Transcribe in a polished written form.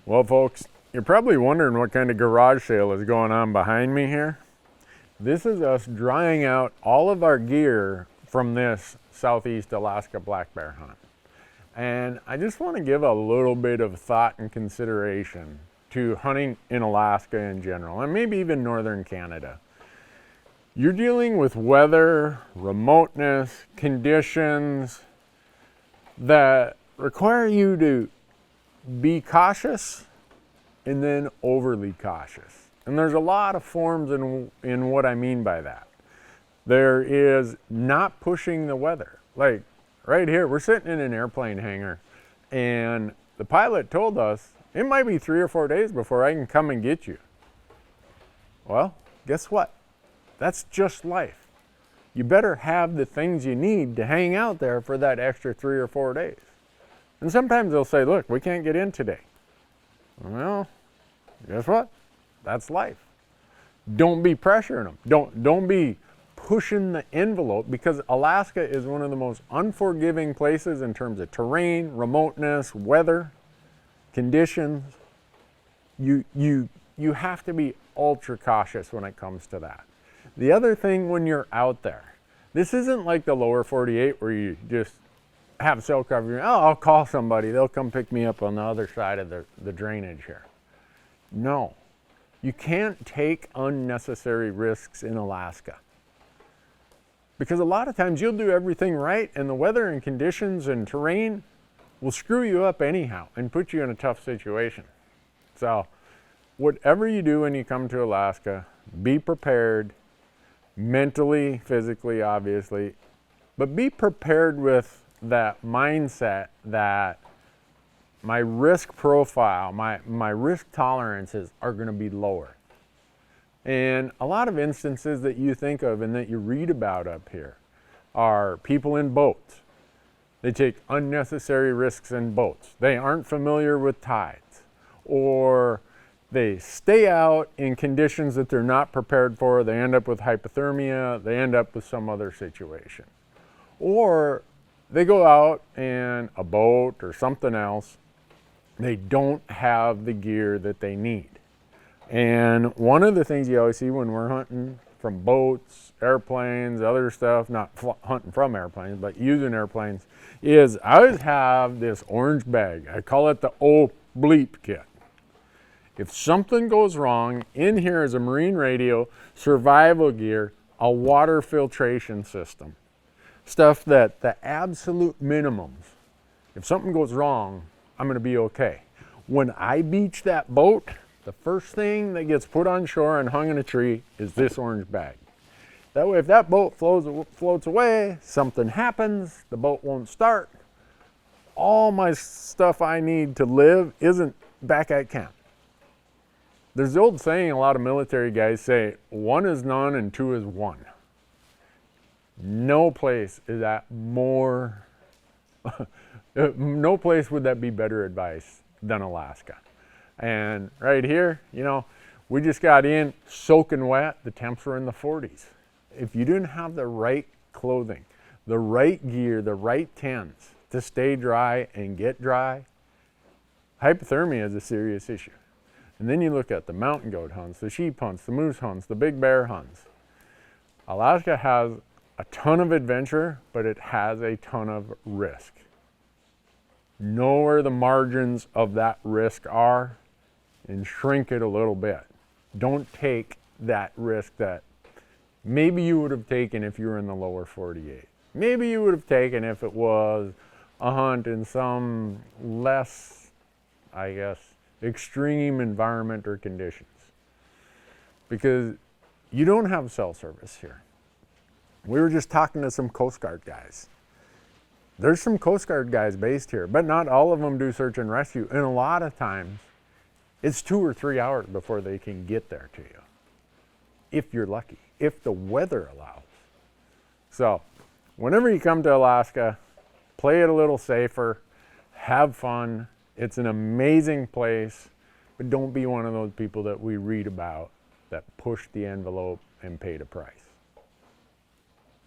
Well, folks, you're probably wondering what kind of garage sale is going on behind me here. This is us drying out all of our gear from this Southeast Alaska black bear hunt. And I just want to give a little bit of thought and consideration to hunting in Alaska in general, and maybe even northern Canada. You're dealing with weather, remoteness, conditions that require you to be cautious and then overly cautious. And there's a lot of forms in what I mean by that. There is not pushing the weather. Like right here, we're sitting in an airplane hangar, and the pilot told us it might be 3 or 4 days before I can come and get you. Well, guess what? That's just life. You better have the things you need to hang out there for that extra 3 or 4 days. And sometimes they'll say, look, we can't get in today. Well, guess what? That's life. Don't be pressuring them. Don't be pushing the envelope, because Alaska is one of the most unforgiving places in terms of terrain, remoteness, weather, conditions. You have to be ultra cautious when it comes to that. The other thing when you're out there, this isn't like the lower 48 where you just have cell coverage. Oh, I'll call somebody. They'll come pick me up on the other side of the drainage here. No, you can't take unnecessary risks in Alaska. Because a lot of times you'll do everything right, and the weather and conditions and terrain will screw you up anyhow and put you in a tough situation. So whatever you do when you come to Alaska, be prepared mentally, physically, obviously, but be prepared with that mindset that my risk profile, my risk tolerances are going to be lower. And a lot of instances that you think of and that you read about up here are people in boats. They take unnecessary risks in boats. They aren't familiar with tides, or they stay out in conditions that they're not prepared for. They end up with hypothermia. They end up with some other situation. Or they go out in a boat or something else. They don't have the gear that they need. And one of the things you always see when we're hunting from boats, airplanes, other stuff, not hunting from airplanes, but using airplanes, is I always have this orange bag. I call it the O bleep kit. If something goes wrong, in here is a marine radio, survival gear, a water filtration system. Stuff that the absolute minimums. If something goes wrong, I'm going to be okay. When I beach that boat, the first thing that gets put on shore and hung in a tree is this orange bag. That way, if that boat floats away, something happens, the boat won't start, all my stuff I need to live isn't back at camp. There's the old saying a lot of military guys say, 1 is none and 2 is 1. No place is that more, no place would that be better advice than Alaska. And right here, you know, we just got in soaking wet. The temps were in the 40s. If you didn't have the right clothing, the right gear, the right tents to stay dry and get dry, hypothermia is a serious issue. And then you look at the mountain goat hunts, the sheep hunts, the moose hunts, the big bear hunts. Alaska has a ton of adventure, but it has a ton of risk. Know where the margins of that risk are and shrink it a little bit. Don't take that risk that maybe you would have taken if you were in the lower 48. Maybe you would have taken if it was a hunt in some less, I guess, extreme environment or conditions. Because you don't have cell service here. We were just talking to some Coast Guard guys. There's some Coast Guard guys based here, but not all of them do search and rescue. And a lot of times, it's 2 or 3 hours before they can get there to you. If you're lucky, if the weather allows. So, whenever you come to Alaska, play it a little safer, have fun. It's an amazing place, but don't be one of those people that we read about that pushed the envelope and paid a price.